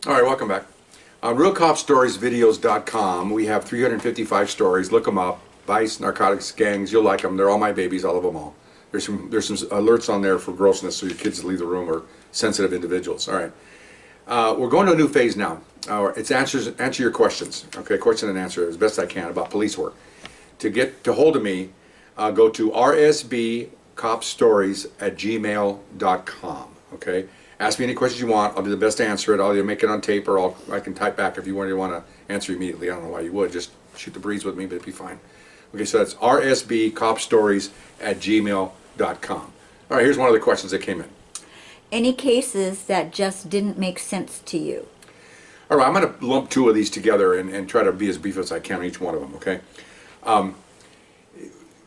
All right, welcome back. On RealCopStoriesVideos.com, we have 355 stories. Look them up. Vice, narcotics, gangs. You'll like them. They're all my babies. I love them all. There's some alerts on there for grossness, so your kids leave the room or sensitive individuals. All right. We're going to a new phase now. It's answer your questions. Okay, question and answer as best I can about police work. To get to hold of me, go to rsbcopstories@gmail.com. Okay. Ask me any questions you want. I'll do the best to answer it. I'll either make it on tape or I can type back if you want to answer immediately. I don't know why you would. Just shoot the breeze with me, but it'd be fine. Okay, so that's rsbcopstories@gmail.com. All right, here's one of the questions that came in. Any cases that just didn't make sense to you? All right, I'm going to lump two of these together and try to be as brief as I can on each one of them, okay?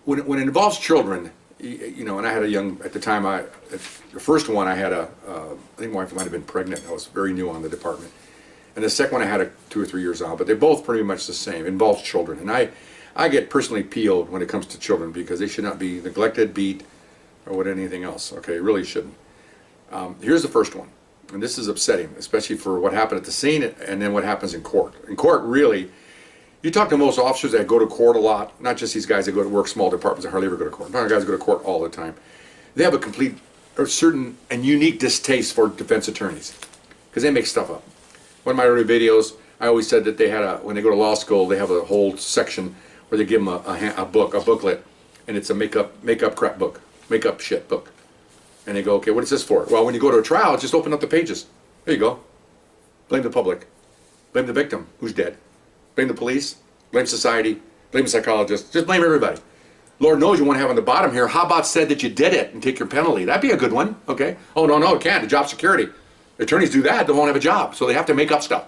When it involves children, and I had a young, at the time, the first one I had I think my wife might have been pregnant. I was very new on the department. And the second one I had 2 or 3 years on, but they're both pretty much the same. It involves children. And I get personally peeled when it comes to children because they should not be neglected, beat, or what anything else, okay? It really shouldn't. Here's the first one. And this is upsetting, especially for what happened at the scene and then what happens in court. In court, really, you talk to most officers that go to court a lot, not just these guys that go to work small departments that hardly ever go to court. Not guys go to court all the time. They have a certain and unique distaste for defense attorneys because they make stuff up. One of my early videos, I always said that they had when they go to law school, they have a whole section where they give them a booklet, and it's a makeup crap book, makeup shit book. And they go, okay, what is this for? Well, when you go to a trial, just open up the pages. There you go. Blame the public. Blame the victim, who's dead. Blame the police. Blame society. Blame the psychologist. Just blame everybody. Lord knows you want to have on the bottom here, how about said that you did it and take your penalty? That'd be a good one, okay? Oh, no, it can't. The job security. Attorneys do that, they won't have a job. So they have to make up stuff.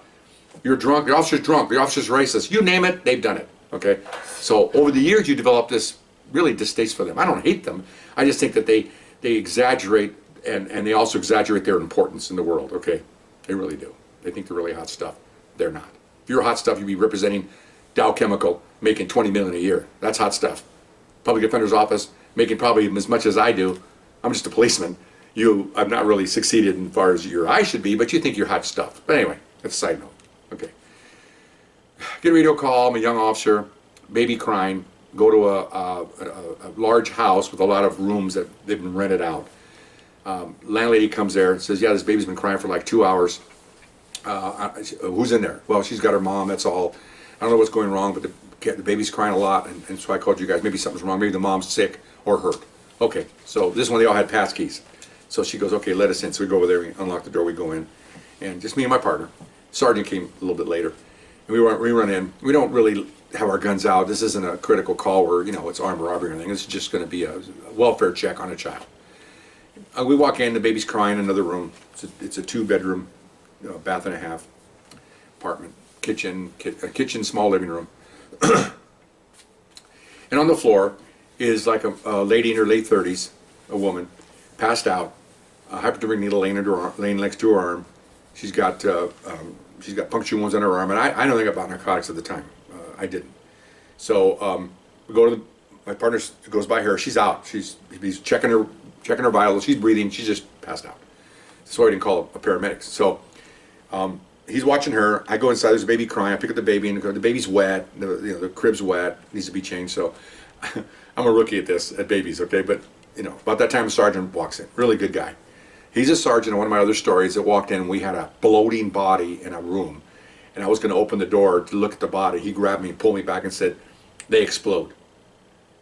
You're drunk, the officer's drunk, the officer's racist. You name it, they've done it, okay? So over the years, you develop this really distaste for them. I don't hate them. I just think that they exaggerate, and they also exaggerate their importance in the world, okay? They really do. They think they're really hot stuff. They're not. If you're hot stuff, you'd be representing Dow Chemical, making $20 million a year. That's hot stuff. Public Defender's Office, making probably as much as I do. I'm just a policeman. I've not really succeeded as far as your eye should be, but you think you're hot stuff. But anyway, that's a side note. Okay. Get a radio call, I'm a young officer, baby crying, go to a large house with a lot of rooms that they've been rented out. Landlady comes there and says, yeah, this baby's been crying for like 2 hours. Who's in there? Well, she's got her mom, that's all. I don't know what's going wrong, but the baby's crying a lot, and so I called you guys. Maybe something's wrong. Maybe the mom's sick or hurt. Okay, so this one, they all had pass keys. So she goes, okay, let us in. So we go over there, we unlock the door, we go in. And just me and my partner. Sergeant came a little bit later. And we run in. We don't really have our guns out. This isn't a critical call where, it's armed robbery or anything. This is just going to be a welfare check on a child. We walk in, the baby's crying in another room. It's a 2-bedroom, bath and a half apartment. Kitchen, small living room. And on the floor is like a lady in her late 30s, a woman, passed out, a hypodermic needle laying next to her arm. She's got puncture wounds on her arm, and I know nothing about narcotics at the time. I didn't. So we go to my partner goes by her. She's out. He's checking her vitals. She's breathing. She's just passed out. So I didn't call a paramedic. So he's watching her. I go inside. There's a baby crying. I pick up the baby, and the baby's wet. The crib's wet. Needs to be changed. So I'm a rookie at babies. Okay, but about that time, a sergeant walks in. Really good guy. He's a sergeant in one of my other stories that walked in, and we had a bloating body in a room. And I was going to open the door to look at the body. He grabbed me and pulled me back and said, they explode.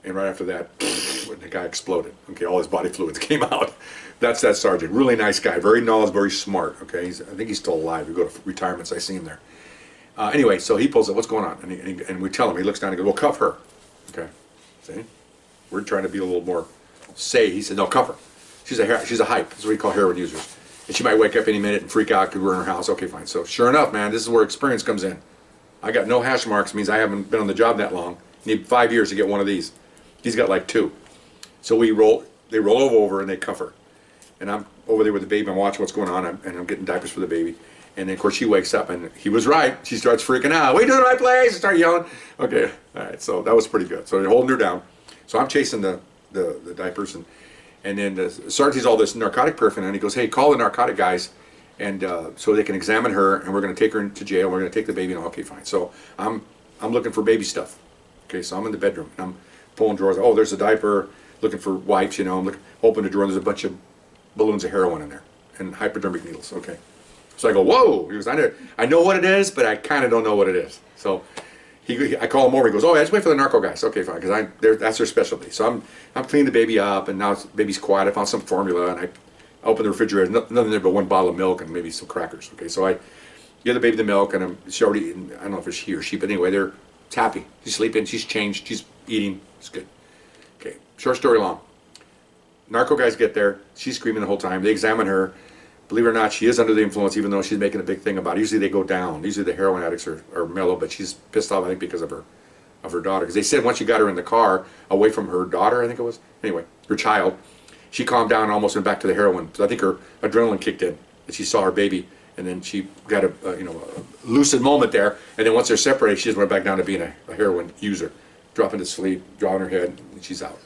And right after that, the guy exploded. Okay, all his body fluids came out. That's that sergeant. Really nice guy. Very knowledgeable, very smart. Okay, I think he's still alive. We go to retirements, I see him there. Anyway, so he pulls up, what's going on? And we tell him, he looks down and goes, well, cuff her. Okay, see? We're trying to be a little more He said, no, cuff her. She's a hype. That's what we call heroin users. And she might wake up any minute and freak out because we're in her house. Okay, fine. So sure enough, man, this is where experience comes in. I got no hash marks. Means I haven't been on the job that long. You need 5 years to get one of these. He's got like 2. So they roll over and they cuff her. And I'm over there with the baby. I'm watching what's going on, and I'm getting diapers for the baby. And then, of course, she wakes up, and he was right. She starts freaking out. We do the right place. I start yelling. Okay, all right. So that was pretty good. So they're holding her down. So I'm chasing the diapers, and then the sergeant sees all this narcotic paraphernalia, and he goes, hey, call the narcotic guys And so they can examine her, and we're going to take her into jail. We're going to take the baby. And okay, fine. So I'm looking for baby stuff. Okay, so I'm in the bedroom. And I'm pulling drawers. Oh, there's a diaper. Looking for wipes. You know, I'm looking, open the drawer. And there's a bunch of balloons of heroin in there and hypodermic needles. Okay, so I go, whoa. He goes, I know what it is, but I kind of don't know what it is. So I call him over. He goes, oh, I just wait for the narco guys. Okay, fine, because that's their specialty. So I'm cleaning the baby up, and now the baby's quiet. I found some formula, and I open the refrigerator, nothing there but one bottle of milk and maybe some crackers. Okay, so I give the baby the milk, and she's already eating. I don't know if it's he or she, but anyway, it's happy. She's sleeping, she's changed, she's eating, it's good. Okay, short story long. Narco guys get there, she's screaming the whole time. They examine her. Believe it or not, she is under the influence, even though she's making a big thing about it. Usually they go down. Usually the heroin addicts are mellow, but she's pissed off, I think, because of her daughter. Because they said once you got her in the car, away from her daughter, I think it was, anyway, her child, she calmed down and almost went back to the heroin. So I think her adrenaline kicked in, and she saw her baby, and then she got a lucid moment there. And then once they're separated, she just went back down to being a heroin user, dropping to sleep, drawing her head, and she's out.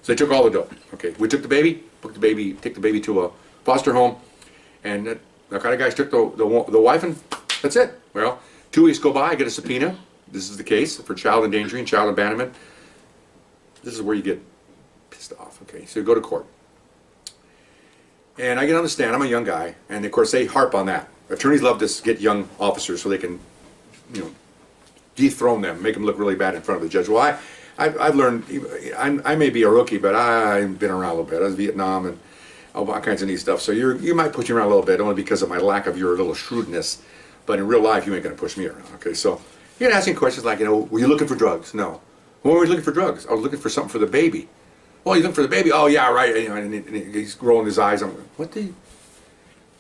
So they took all the dope. Okay, we took the baby, take the baby to a foster home, and the narcotic guys took the wife, and that's it. Well, 2 weeks go by, I get a subpoena. This is the case for child endangering, child abandonment. This is where you get pissed off. Okay, so you go to court. And I get on the stand. I'm a young guy, and of course they harp on that. Attorneys love to get young officers so they can, dethrone them, make them look really bad in front of the judge. Well, I've learned. I may be a rookie, but I've been around a little bit. I was Vietnam and all kinds of neat stuff. So you might push me around a little bit, only because of my lack of your little shrewdness. But in real life, you ain't gonna push me around. Okay, so you're asking questions like, were you looking for drugs? No. When were you looking for drugs? I was looking for something for the baby. Well, you looking for the baby? Oh, yeah, right. And he's rolling his eyes. I'm like, what the?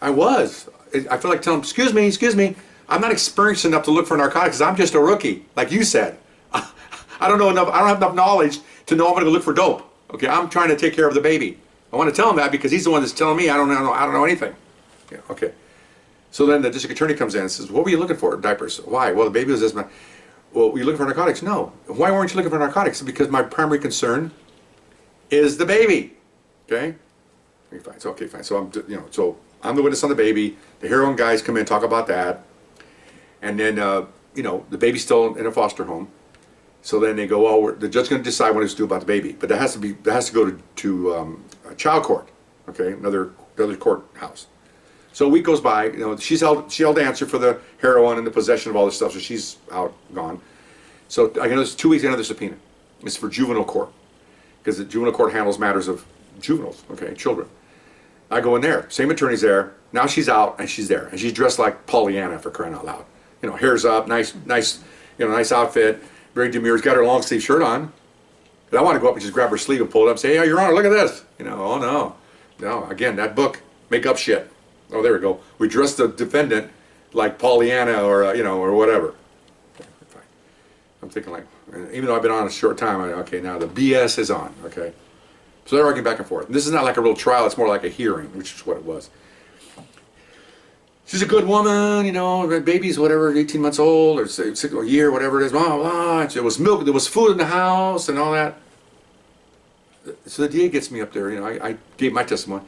I was. I feel like telling him, excuse me. I'm not experienced enough to look for narcotics. I'm just a rookie, like you said. I don't know enough. I don't have enough knowledge to know I'm going to look for dope. Okay, I'm trying to take care of the baby. I want to tell him that because he's the one that's telling me I don't know anything. Yeah, okay. So then the district attorney comes in and says, what were you looking for? Diapers. Why? Well, the baby was this. Well, were you looking for narcotics? No. Why weren't you looking for narcotics? Because my primary concern is the baby. Okay? Okay, fine. So okay, fine. So I'm the witness on the baby. The heroin guys come in, talk about that, and then the baby's still in a foster home. So then they go, oh, the judge's going to decide what to do about the baby, but that has to go to child court. Okay, another courthouse. So a week goes by. She held answer for the heroin and the possession of all this stuff, so she's gone. So I get 2 weeks another subpoena. It's for juvenile court, because the juvenile court handles matters of juveniles, okay, children. I go in there, same attorney's there. Now she's out and she's there, and she's dressed like Pollyanna, for crying out loud. Hair's up, nice outfit, very demure. She's got her long sleeve shirt on. But I want to go up and just grab her sleeve and pull it up and say, hey, Your Honor, look at this. Oh no, again, that book, make up shit. Oh, there we go. We dressed the defendant like Pollyanna or whatever. Okay, fine. I'm thinking like, even though I've been on a short time, okay, now the BS is on, okay? So they're arguing back and forth. This is not like a real trial, it's more like a hearing, which is what it was. She's a good woman, the baby's whatever, 18 months old, or a year, whatever it is, blah, blah. There was milk, there was food in the house, and all that. So the DA gets me up there, I gave my testimony.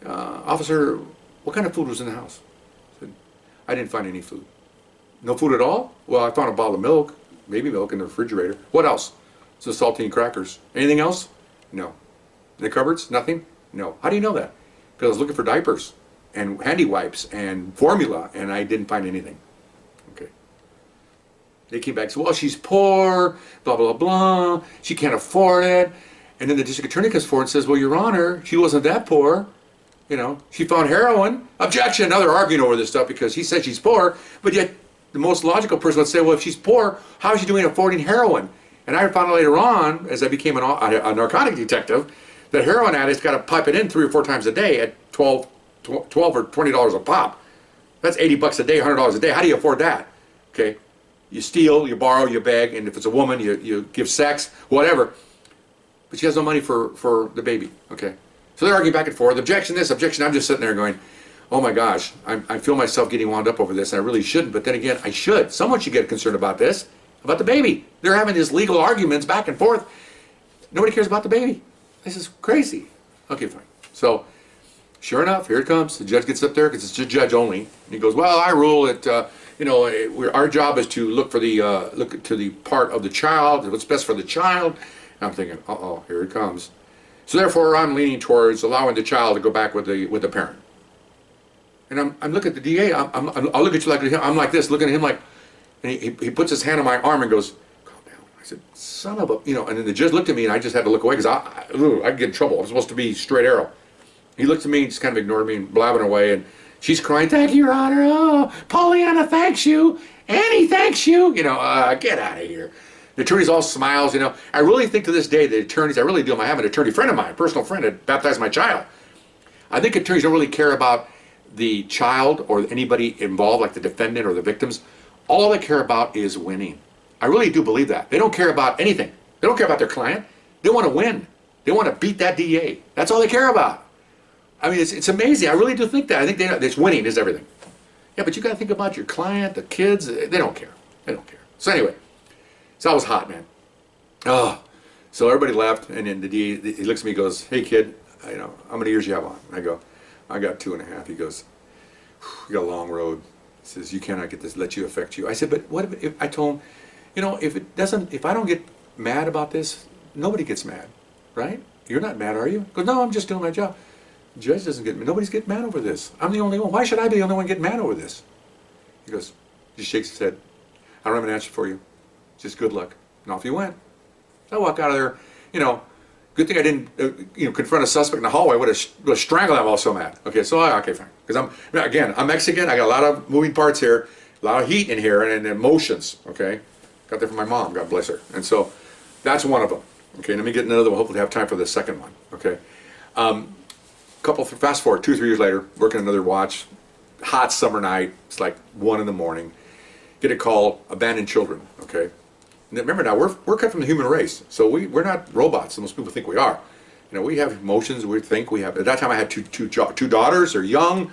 Officer, what kind of food was in the house? I said, I didn't find any food. No food at all? Well, I found a bottle of milk, baby milk, in the refrigerator. What else? Some saltine crackers. Anything else? No. In the cupboards? Nothing? No. How do you know that? Because I was looking for diapers and handy wipes and formula, and I didn't find anything. Okay. They came back and said, well, she's poor, blah, blah, blah. She can't afford it. And then the district attorney comes forward and says, well, Your Honor, she wasn't that poor. She found heroin. Objection. Now they're arguing over this stuff because he said she's poor, but yet the most logical person would say, well, if she's poor, how is she doing affording heroin? And I found out later on, as I became a narcotic detective, that heroin addicts got to pipe it in 3 or 4 times a day at $12 or $20 a pop. That's $80 a day, $100 a day. How do you afford that? Okay, you steal, you borrow, you beg, and if it's a woman, you give sex, whatever. But she has no money for the baby. Okay, so they're arguing back and forth. Objection this, objection. I'm just sitting there going, oh my gosh, I feel myself getting wound up over this, and I really shouldn't. But then again, I should. Someone should get concerned about this, about the baby. They're having these legal arguments back and forth. Nobody cares about the baby. This is crazy. Okay, fine. So Sure enough, here it comes. The judge gets up there because it's a judge only. And he goes, "Well, I rule that our job is to look for the look to the part of the child, what's best for the child." And I'm thinking, "Uh-oh, here it comes." So therefore, I'm leaning towards allowing the child to go back with the parent. And I'm looking at the DA. I'll look at you like I'm like this, looking at him like, and he puts his hand on my arm and goes, "Calm down." I said, "Son of a," And then the judge looked at me, and I just had to look away because I'd get in trouble. I'm supposed to be straight arrow. He looked at me and just kind of ignored me and blabbing away, and she's crying, "Thank you, Your Honor. Oh, Pollyanna thanks you. Annie thanks you. Get out of here." The attorney's all smiles, I really think to this day, the attorneys, I really do. I have an attorney friend of mine, a personal friend that baptized my child. I think attorneys don't really care about the child or anybody involved, like the defendant or the victims. All they care about is winning. I really do believe that. They don't care about anything. They don't care about their client. They want to win. They want to beat that DA. That's all they care about. I mean, it's amazing. I really do think that. I think it's winning is everything. Yeah, but you got to think about your client, the kids. They don't care. They don't care. So anyway, so I was hot, man. Oh, so everybody left, and then the DA, he looks at me and goes, "Hey, kid, how many years you have on?" I go, "I got 2.5." He goes, "You got a long road." He says, "You cannot get this, let you affect you." I said, "But what if I told him, if I don't get mad about this, nobody gets mad, right? You're not mad, are you?" He goes, "No, I'm just doing my job." The judge doesn't get mad. Nobody's getting mad over this. I'm the only one. Why should I be the only one getting mad over this? He goes, just shakes his head. "I don't have an answer for you. Just good luck." And off he went. I walk out of there, good thing I didn't, confront a suspect in the hallway. I would have strangled them all so mad. Okay, so, okay, fine. Because I'm Mexican. I got a lot of moving parts here, a lot of heat in here, and emotions, okay? Got that from my mom, God bless her. And so, that's one of them. Okay, let me get another one. Hopefully have time for the second one, okay? Fast forward 2 or 3 years later, working another watch, hot summer night, it's like 1 in the morning, get a call, abandoned children, okay? And remember now, we're cut from the human race, so we're not robots, and most people think we are. We have emotions, we think we have, at that time I had two daughters, they're young,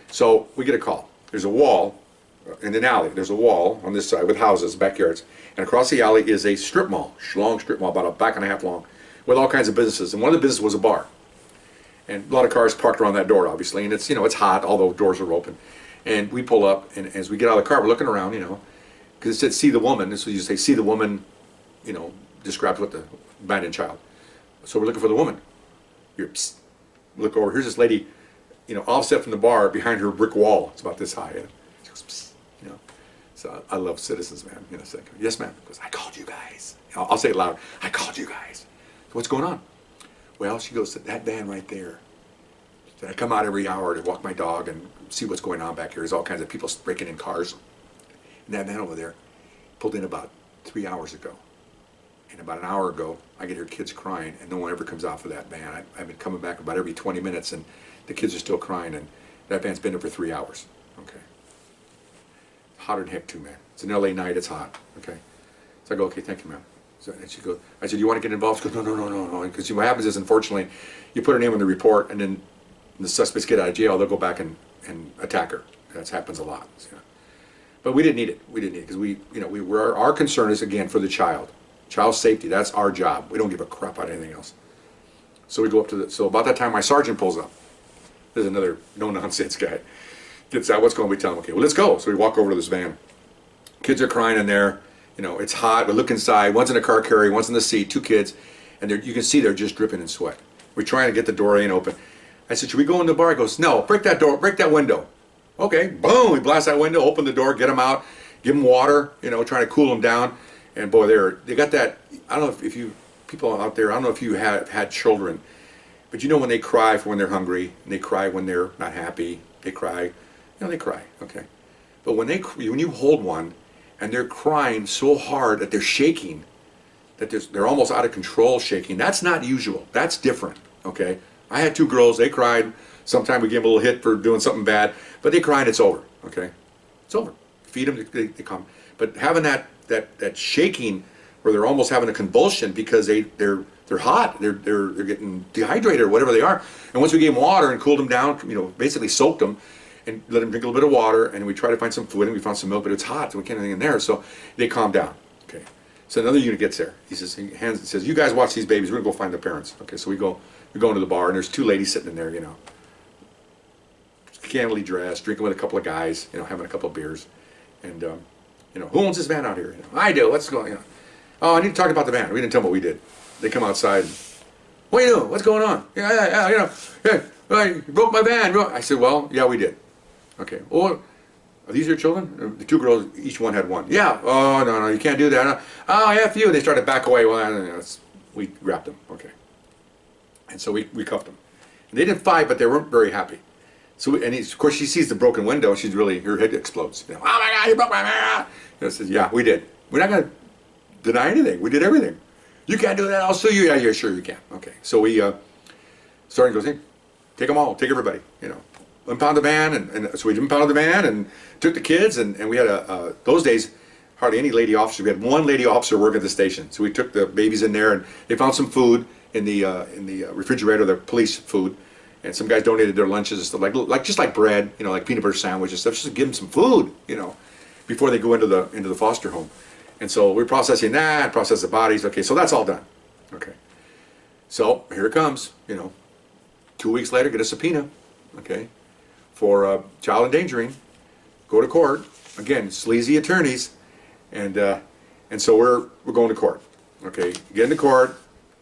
so we get a call. There's a wall, in an alley, there's a wall on this side with houses, backyards, and across the alley is a strip mall, long strip mall, about a block and a half long, with all kinds of businesses, and one of the businesses was a bar. And a lot of cars parked around that door, obviously, and it's it's hot, although doors are open. And we pull up, and as we get out of the car, we're looking around, because it said "see the woman." This was you say "see the woman," describes what the abandoned child. So we're looking for the woman. Look over. Here's this lady, offset from the bar behind her brick wall. It's about this high. And she goes, "Psst," So I love citizens, man. So I go, "Yes, ma'am." She goes, "I called you guys." I'll say it loud. "I called you guys." So what's going on? Well, she goes, "That van right there. So I come out every hour to walk my dog and see what's going on back here. There's all kinds of people breaking in cars. And that van over there pulled in about 3 hours ago. And about an hour ago, I get her kids crying, and no one ever comes out for that van. I've been coming back about every 20 minutes, and the kids are still crying, and that van's been there for 3 hours." Okay. Hotter than heck, too, man. It's an LA night. It's hot. Okay. So I go, "Okay, thank you, ma'am." So, and she goes, I said, "You want to get involved?" She goes, No. Because what happens is, unfortunately, you put her name on the report, and then the suspects get out of jail, they'll go back and attack her. That happens a lot. But we didn't need it. We didn't need it because our concern is, again, for the child. Child safety, that's our job. We don't give a crap about anything else. So we go up to so about that time, my sergeant pulls up. There's another no-nonsense guy. Gets out, what's going on? We tell him, "Okay, well, let's go." So we walk over to this van. Kids are crying in there. It's hot. We look inside. One's in a car carrier. One's in the seat. 2 kids, and you can see they're just dripping in sweat. We're trying to get the door open. I said, "Should we go in the bar?" He goes, "No, break that door. Break that window." Okay, boom. We blast that window. Open the door. Get them out. Give them water. Trying to cool them down. And boy, they got that. I don't know if you people out there. I don't know if you have had children, but when they cry for when they're hungry, and they cry when they're not happy. They cry. They cry. Okay, but when you hold one, and they're crying so hard that they're shaking, that they're almost out of control shaking. That's not usual. That's different, okay? I had 2 girls. They cried. Sometimes we give them a little hit for doing something bad, but they cry and it's over, okay? It's over. Feed them, they come. But having that shaking where they're almost having a convulsion because they're hot, they're getting dehydrated or whatever they are. And once we gave them water and cooled them down, basically soaked them, and let them drink a little bit of water, and we try to find some food, and we found some milk, but it's hot, so we can't have anything in there, so they calm down. Okay. So another unit gets there. He says, "You guys watch these babies. We're gonna go find the parents." Okay. So we go into the bar, and there's 2 ladies sitting in there, scantily dressed, drinking with a couple of guys, having a couple of beers. And, who owns this van out here? I do. What's going on? Oh, I need to talk about the van. We didn't tell them what we did. They come outside. What are you doing? What's going on? Yeah, you broke my van. I said, well, yeah, we did. Okay. Well, are these your children? The two girls, each one had one. Yeah. Oh, no, you can't do that. Oh, F you. And they started to back away. Well, we grabbed them. Okay. And so we cuffed them. And they didn't fight, but they weren't very happy. So, of course, she sees the broken window. She's her head explodes. Oh my God, you broke my van. Says, yeah, we did. We're not going to deny anything. We did everything. You can't do that. I'll sue you. Yeah, sure you can. Okay. So Sergeant goes, hey, take them all. Take everybody. Impound the van. And so we impounded the van and took the kids. And we had those days, hardly any lady officer. We had one lady officer work at the station. So we took the babies in there and they found some food in the refrigerator, the police food. And some guys donated their lunches and stuff, just like bread, like peanut butter sandwiches and stuff, just to give them some food, before they go into the foster home. And so we're processing that, process the bodies. Okay, so that's all done. Okay. So here it comes, 2 weeks later, get a subpoena, okay, for child endangering, go to court. Again, sleazy attorneys, and so we're going to court. Okay, get into court.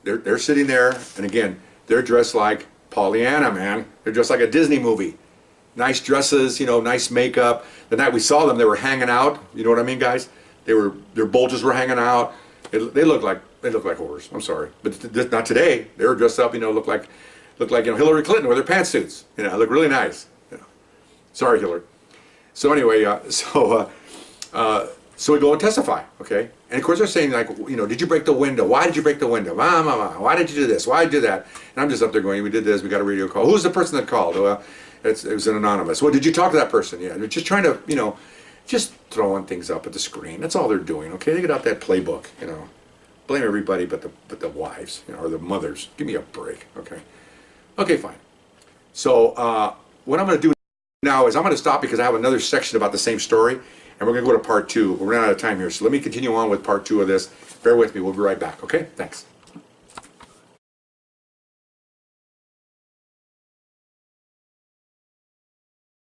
They're sitting there, and again, they're dressed like Pollyanna, man. They're dressed like a Disney movie. Nice dresses, nice makeup. The night we saw them, they were hanging out. You know what I mean, guys? Their bulges were hanging out. They look like whores. I'm sorry, but not today. They were dressed up, look like Hillary Clinton with her pantsuits. Look really nice. Sorry, Hillary. So anyway, so we go and testify, okay? And of course they're saying did you break the window? Why did you break the window? Why did you do this? Why did you do that? And I'm just up there going, we did this, we got a radio call. Who's the person that called? Well, it was an anonymous. Well, did you talk to that person? Yeah, they're just trying to, just throwing things up at the screen. That's all they're doing, okay? They get out that playbook, blame everybody but the wives, or the mothers. Give me a break, okay? Okay, fine. So what I'm going to do now is I'm going to stop because I have another section about the same story, and we're going to go to part 2. We're running out of time here, so let me continue on with part 2 of this. Bear with me. We'll be right back, okay? Thanks.